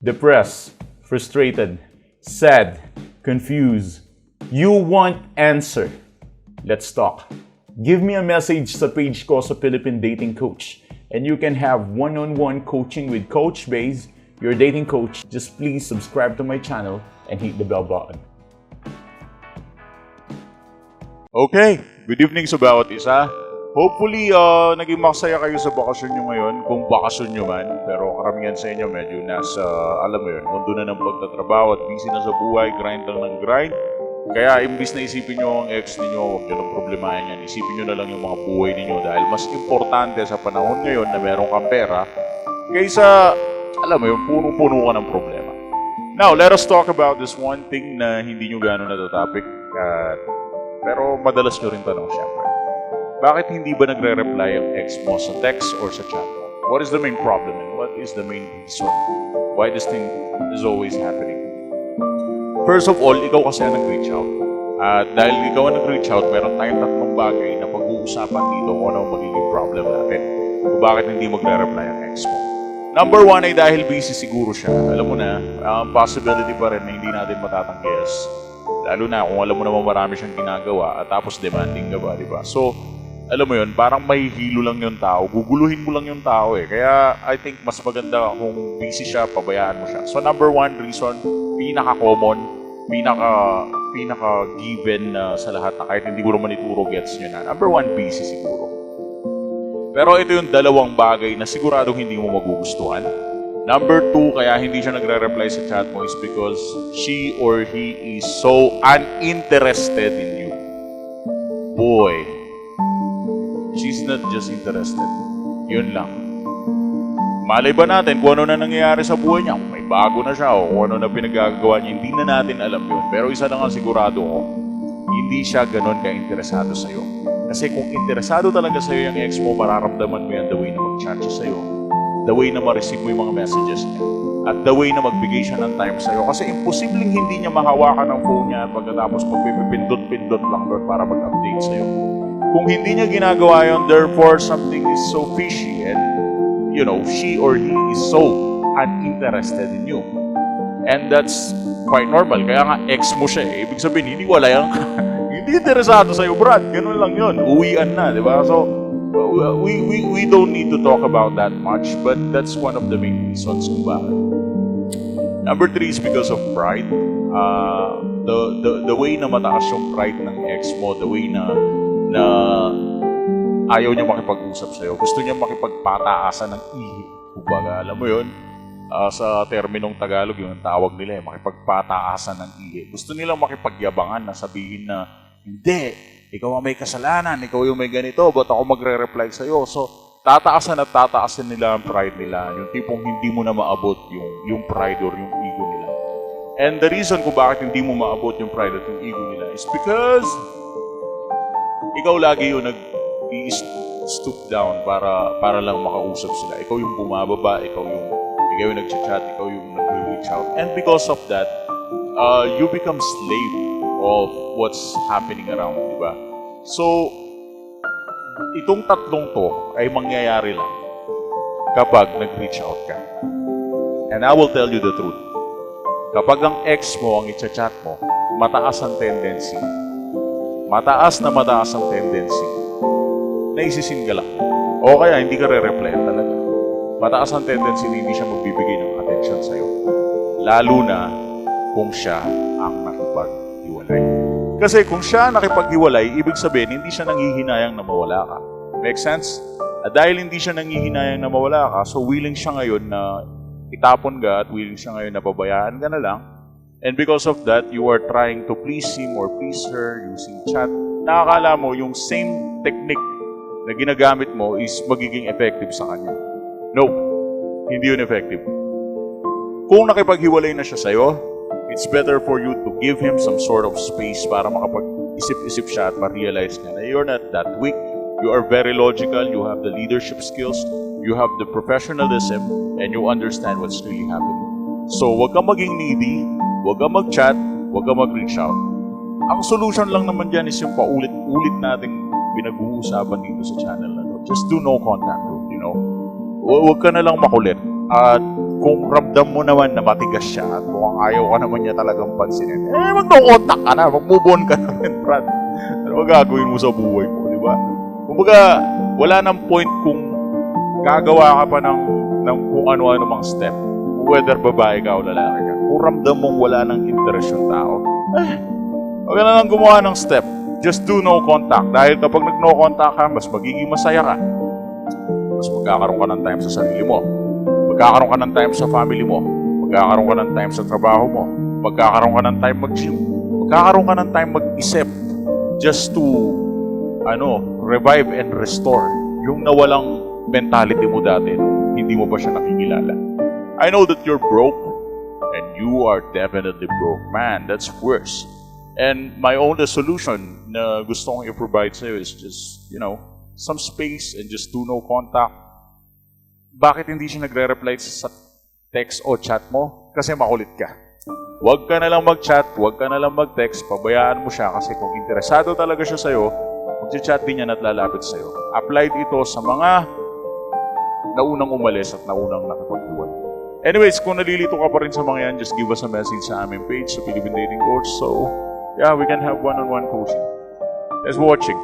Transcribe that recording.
depressed, frustrated, sad, confused. You want answer. Let's talk. Give me a message sa page ko sa Philippine Dating Coach and you can have one-on-one coaching with Coach Baze, your dating coach. Just please subscribe to my channel and hit the bell button. Okay, good evening sa bawat isa. Hopefully, naging masaya kayo sa bakasyon nyo ngayon, kung bakasyon nyo man. Pero karamihan sa inyo medyo nasa, alam mo yun, mundo na ng pagtatrabaho at busy na sa buhay, grind lang ng grind. Kaya imbis na isipin nyo ang ex ninyo, huwag nyo nang problemahin yan. Isipin nyo na lang yung mga buhay ninyo dahil mas importante sa panahon ngayon na meron kang pera kaysa, alam mo yun, puno-puno ka ng problema. Now, let us talk about this one thing na hindi nyo gano'n natatopic. Pero madalas nyo rin tanong siyempre. Bakit hindi ba nagre-reply ang ex mo sa text or sa chat mo? What is the main problem and what is the main reason why this thing is always happening? First of all, ikaw kasi ang nag-reach out. At dahil ikaw ang nag-reach out, meron tayong tatlong bagay na pag-uusapan dito kung ano ang magiging problem natin. Kung bakit hindi magre-reply ang ex mo. Number one ay dahil busy siguro siya. Alam mo na, possibility pa rin na hindi natin matatanggias. Lalo na kung alam mo naman marami siyang ginagawa at tapos demanding ka ba, di ba? So, alam mo yun, parang may hilo lang yung tao. Guguluhin mo lang yung tao eh. Kaya I think mas maganda kung busy siya, pabayaan mo siya. So number one reason, pinaka-common, pinaka-given sa lahat na kahit hindi ko naman ituro gets nyo na. Number one, busy siguro. Pero ito yung dalawang bagay na siguradong hindi mo magugustuhan. Number two, kaya hindi siya nagre-reply sa chat mo is because she or he is so uninterested in you. Boy, she's not just interested. Yun lang. Malay ba natin kung ano na nangyayari sa buhay niya? Kung may bago na siya o kung ano na pinagagawa niya, hindi na natin alam yun. Pero isa na nga sigurado ko, hindi siya ganun ka-interesado sa'yo. Kasi kung interesado talaga sa'yo yung ex mo, mararamdaman mo yan the way na mag-chat siya sa'yo. The way na ma-receive mo yung mga messages niya. At the way na magbigay siya ng time sa'yo. Kasi imposibleng hindi niya mahawakan ang phone niya at pagkatapos magpipindot-pindot lang doon para mag-update sa'yo. Kung hindi niya ginagawa yun, therefore something is so fishy and, you know, she or he is so uninterested in you. And that's quite normal. Kaya nga, ex mo siya eh. Ibig sabihin, hindi wala yan. Hindi interesado sa'yo, Brad. Ganun lang yun. Uwian na, di ba? So, we don't need to talk about that much, but that's one of the main reasons kung bakit. Number three is because of pride. The way na mataas yung pride ng ex mo, the way na ayaw niya makipag-usap sa'yo. Gusto niya makipagpataasan ng ihi. Kumbaga, alam mo yun, sa terminong Tagalog, yung tawag nila, makipagpataasan ng ihi. Gusto nilang makipagyabangan na sabihin na, hindi, ikaw ang may kasalanan, ikaw yung may ganito, ba't ako magre-reply sa'yo? So, tataasan at tataasan nila ang pride nila. Yung tipong hindi mo na maabot yung pride or yung ego nila. And the reason kung bakit hindi mo maabot yung pride at yung ego nila is because ikaw lagi yung nag-stoop down para lang makausap sila. Ikaw yung bumababa, ikaw yung nag-chat, ikaw yung nag-reach out. And because of that, you become slave of what's happening around, di ba? So, itong tatlong to ay mangyayari lang kapag nag-reach out ka. And I will tell you the truth. Kapag ang ex mo ang i-chat mo, mataas ang tendency. Mataas ang tendency na isisin ka lang. O kaya hindi ka re-reply talaga. Mataas ang tendency na hindi siya magbibigay ng attention sa'yo. Lalo na kung siya ang nakipaghiwalay. Kasi kung siya nakipaghiwalay, ibig sabihin hindi siya nanghihinayang na mawala ka. Make sense? At dahil hindi siya nanghihinayang na mawala ka, so willing siya ngayon na itapon ka at willing siya ngayon na pabayaan ka na lang. And because of that, you are trying to please him or please her using chat. Nakakala mo yung same technique na ginagamit mo is magiging effective sa kanya. No, hindi yun effective. Kung nakipaghiwalay na siya sa'yo, it's better for you to give him some sort of space para makapag-isip-isip siya at ma-realize niya na you're not that weak. You are very logical, you have the leadership skills, you have the professionalism, and you understand what's really happening. So, wag kang maging needy, wag kang mag-chat, wag kang mag-reach out. Ang solution lang naman dyan is yung paulit-ulit nating pinag-uusapan dito sa channel na to. Just do no contact rule, you know. Wag ka na lang makulit. At Kung ramdam mo naman na matigas siya at mukhang ayaw ka naman niya talagang pansinin, mag-no-contact ka na, mag-move on ka na rin, Brad. Ano ba gagawin mo sa buhay mo, di ba? Kumbaga, wala nang point kung gagawa ka pa ng kung ano-ano mang step. Whether babae ka o lalaki ka. Kung ramdam mong wala nang interest yung tao, wag na lang gumawa ng step. Just do no contact. Dahil kapag nag-no contact ka, mas magiging masaya ka. Mas magkakaroon ka ng time sa sarili mo. Magkakaroon ka ng time sa family mo. Magkakaroon ka ng time sa trabaho mo. Magkakaroon ka ng time mag-gym. Magkakaroon ka ng time mag-isip just to revive and restore yung nawalang mentality mo dati nung hindi mo pa siya nakikilala. I know that you're broke and you are definitely broke. Man, that's worse. And my only solution na gusto kong i-provide sa'yo is just, some space and just do no contact. Bakit hindi siya nagre-reply sa text o chat mo? Kasi makulit ka. Huwag ka na lang mag-chat, huwag ka na lang mag-text, pabayaan mo siya kasi kung interesado talaga siya sa'yo, mag-chat din yan at lalapit sa'yo. Applied ito sa mga naunang umalis at naunang nakapagbuwan. Anyways, kung nalilito ka pa rin sa mga yan, just give us a message sa aming page sa Philippine Dating Coach. So, yeah, we can have one-on-one coaching. Thanks for watching.